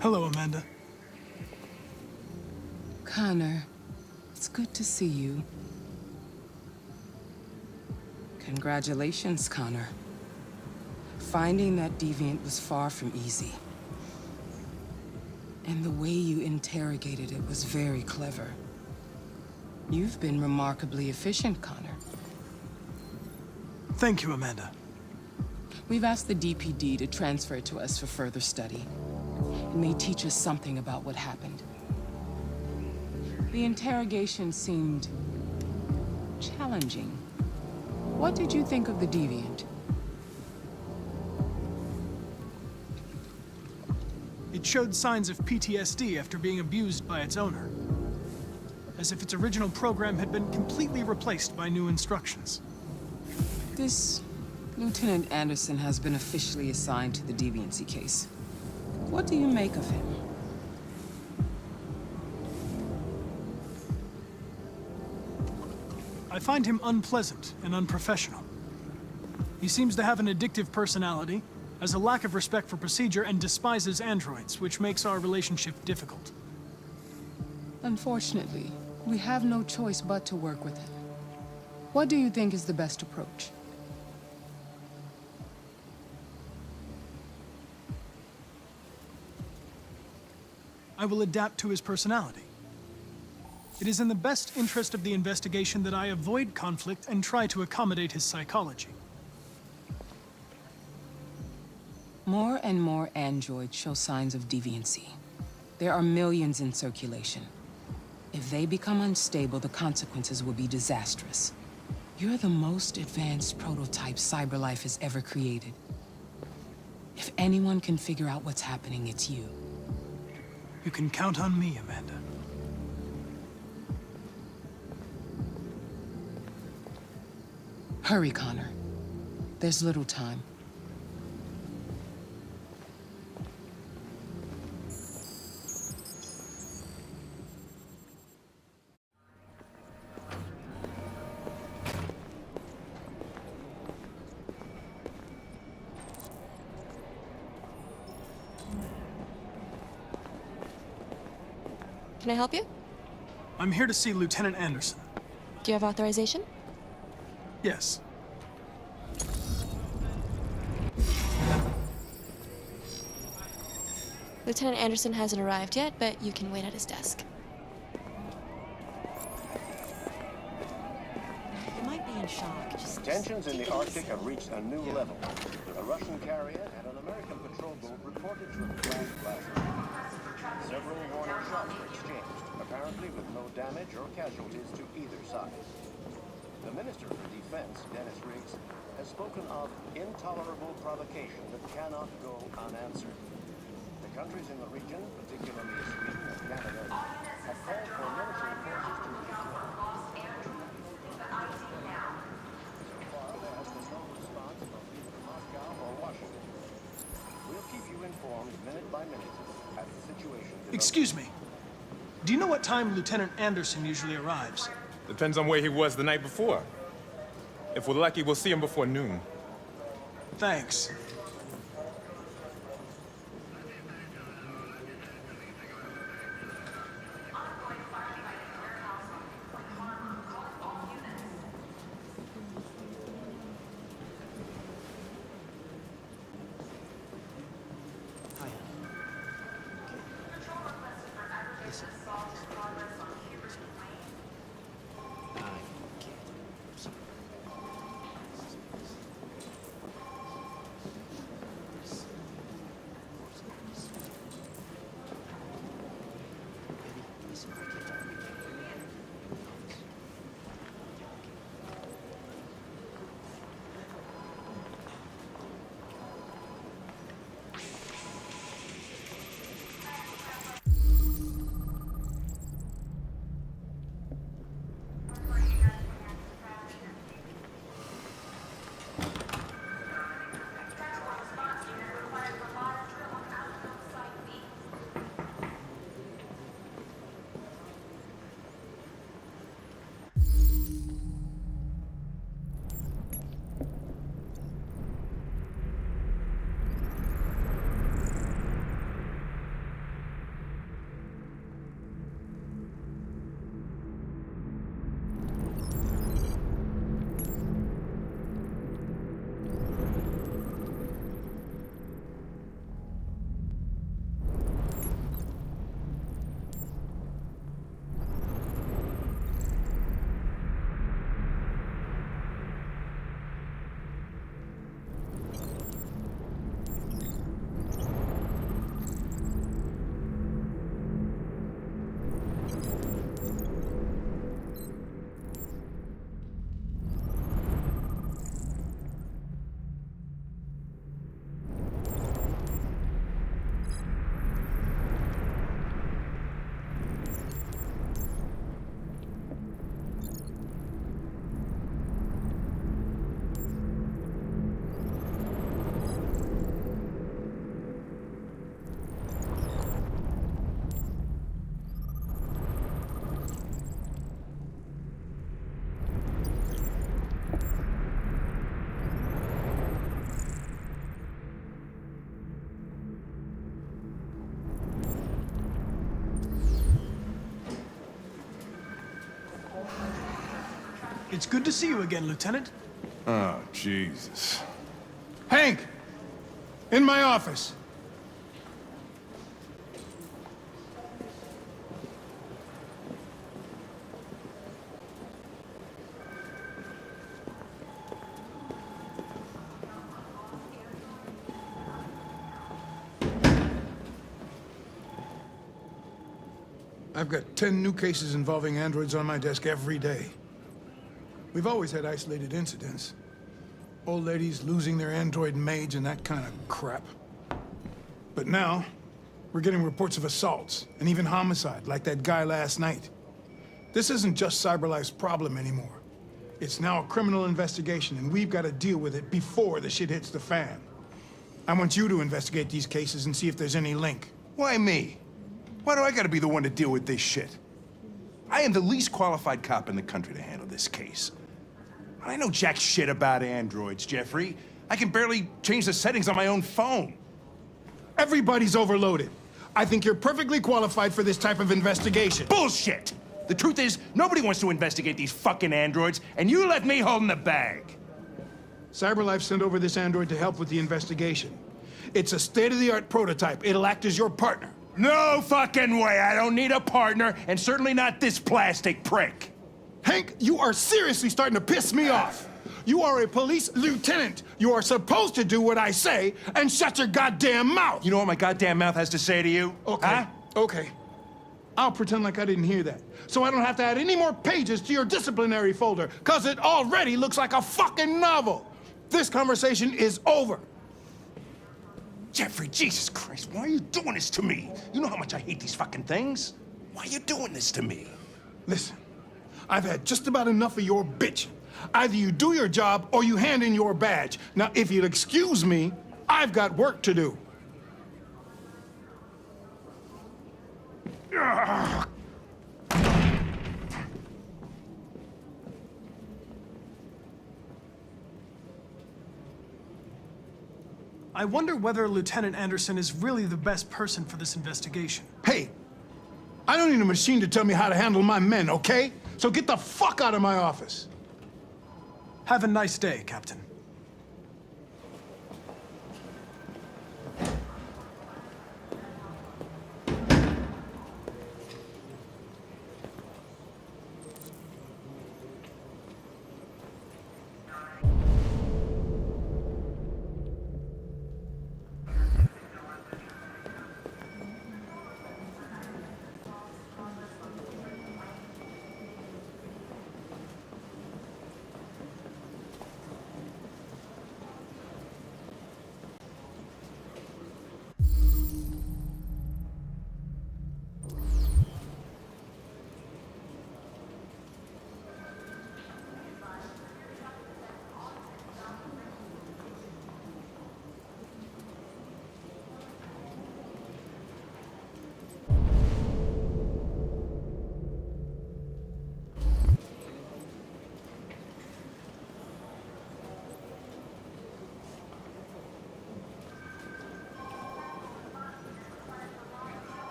Hello, Amanda. Connor, it's good to see you. Congratulations, Connor. Finding that deviant was far from easy. And the way you interrogated it was very clever. You've been remarkably efficient, Connor. Thank you, Amanda. We've asked the DPD to transfer it to us for further study. It may teach us something about what happened. The interrogation seemed challenging. What did you think of the deviant? It showed signs of PTSD after being abused by its owner. As if its original program had been completely replaced by new instructions. This Lieutenant Anderson has been officially assigned to the deviancy case. What do you make of him? I find him unpleasant and unprofessional. He seems to have an addictive personality, has a lack of respect for procedure, and despises androids, which makes our relationship difficult. Unfortunately, we have no choice but to work with him. What do you think is the best approach? I will adapt to his personality. It is in the best interest of the investigation that I avoid conflict and try to accommodate his psychology. More and more androids show signs of deviancy. There are millions in circulation. If they become unstable, the consequences will be disastrous. You're the most advanced prototype CyberLife has ever created. If anyone can figure out what's happening, it's you. You can count on me, Amanda. Hurry, Connor. There's little time. Can I help you? I'm here to see Lieutenant Anderson. Do you have authorization? Yes. Lieutenant Anderson hasn't arrived yet, but you can wait at his desk. You might be in shock. Just Tensions in take the it Arctic easy. have reached a new level. A Russian carrier and an American patrol boat reported to have crashed last night. Several warning shots were exchanged, apparently with no damage or casualties to either side. The Minister for Defense, Dennis Riggs, has spoken of intolerable provocation that cannot go unanswered. The countries in the region, particularly Sweden and Canada, have called for military forces to withdraw. So far, there has been no response from either Moscow or Washington. We'll keep you informed minute by minute as the situation develops. Excuse me. Do you know what time Lieutenant Anderson usually arrives? Depends on where he was the night before. If we're lucky, we'll see him before noon. Thanks. It's good to see you again, Lieutenant. Oh, Jesus. Hank! In my office. I've got 10 new cases involving androids on my desk every day. We've always had isolated incidents. Old ladies losing their android maids and that kind of crap. But now, we're getting reports of assaults and even homicide, like that guy last night. This isn't just CyberLife's problem anymore. It's now a criminal investigation, and we've got to deal with it before the shit hits the fan. I want you to investigate these cases and see if there's any link. Why me? Why do I gotta be the one to deal with this shit? I am the least qualified cop in the country to handle this case. I know jack shit about androids, Jeffrey. I can barely change the settings on my own phone. Everybody's overloaded. I think you're perfectly qualified for this type of investigation. Bullshit! The truth is, nobody wants to investigate these fucking androids, and you left me holding the bag. CyberLife sent over this android to help with the investigation. It's a state-of-the-art prototype. It'll act as your partner. No fucking way! I don't need a partner, and certainly not this plastic prick. Hank, you are seriously starting to piss me off. You are a police lieutenant. You are supposed to do what I say and shut your goddamn mouth. You know what my goddamn mouth has to say to you? Okay, Huh? okay. I'll pretend like I didn't hear that, so I don't have to add any more pages to your disciplinary folder, because it already looks like a fucking novel. This conversation is over. Jeffrey, Jesus Christ, why are you doing this to me? You know how much I hate these fucking things. Why are you doing this to me? Listen, I've had just about enough of your bitching. Either you do your job or you hand in your badge. Now, if you'll excuse me, I've got work to do. I wonder whether Lieutenant Anderson is really the best person for this investigation. Hey, I don't need a machine to tell me how to handle my men, okay? So get the fuck out of my office. Have a nice day, Captain.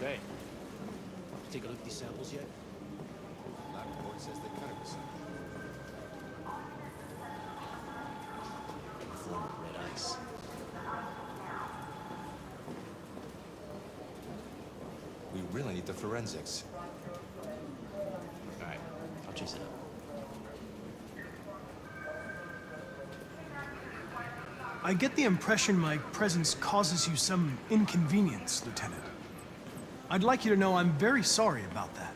Hey, take a look at these samples yet? Lab report says they cut it with something. Form of red ice. We really need the forensics. All right, I'll chase it up. I get the impression my presence causes you some inconvenience, Lieutenant. I'd like you to know I'm very sorry about that.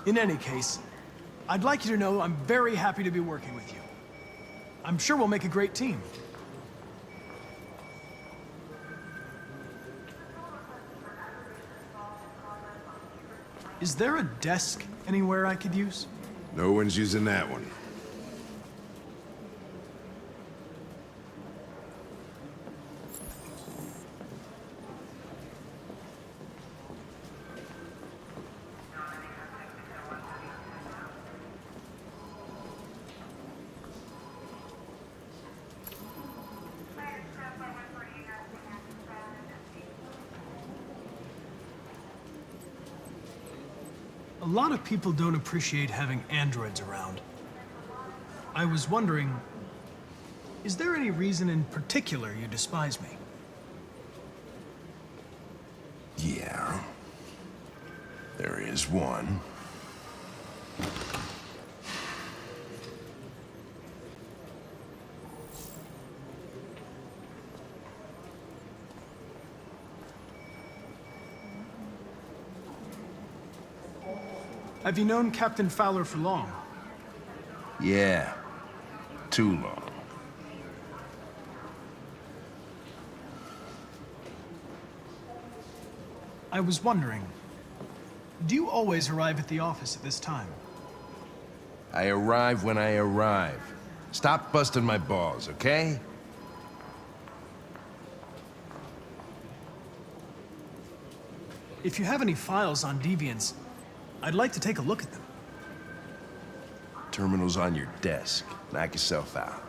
In any case, I'd like you to know I'm very happy to be working with you. I'm sure we'll make a great team. Is there a desk anywhere I could use? No one's using that one. A lot of people don't appreciate having androids around. I was wondering, is there any reason in particular you despise me? Yeah. There is one. Have you known Captain Fowler for long? Yeah. Too long. I was wondering, do you always arrive at the office at this time? I arrive when I arrive. Stop busting my balls, okay? If you have any files on deviants, I'd like to take a look at them. Terminal's on your desk. Knock yourself out.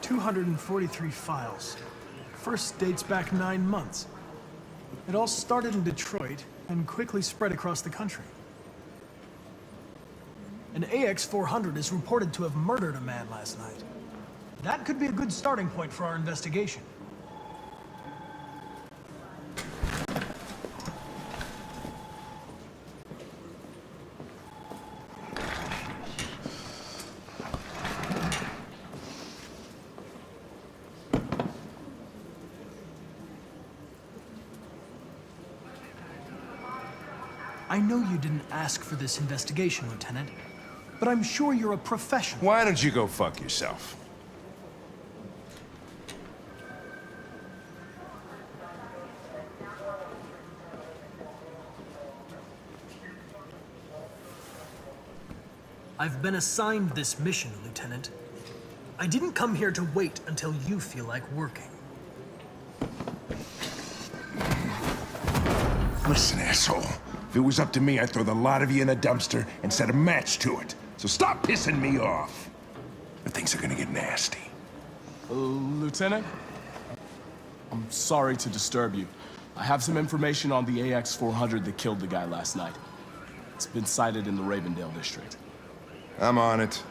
$243 files. First dates back 9 months. It all started in Detroit and quickly spread across the country. An AX-400 is reported to have murdered a man last night. That could be a good starting point for our investigation. I know you didn't ask for this investigation, Lieutenant, but I'm sure you're a professional. Why don't you go fuck yourself? I've been assigned this mission, Lieutenant. I didn't come here to wait until you feel like working. Listen, asshole. If it was up to me, I'd throw the lot of you in a dumpster and set a match to it. So stop pissing me off. But things are gonna get nasty. Lieutenant? I'm sorry to disturb you. I have some information on the AX-400 that killed the guy last night. It's been sighted in the Ravendale district. I'm on it.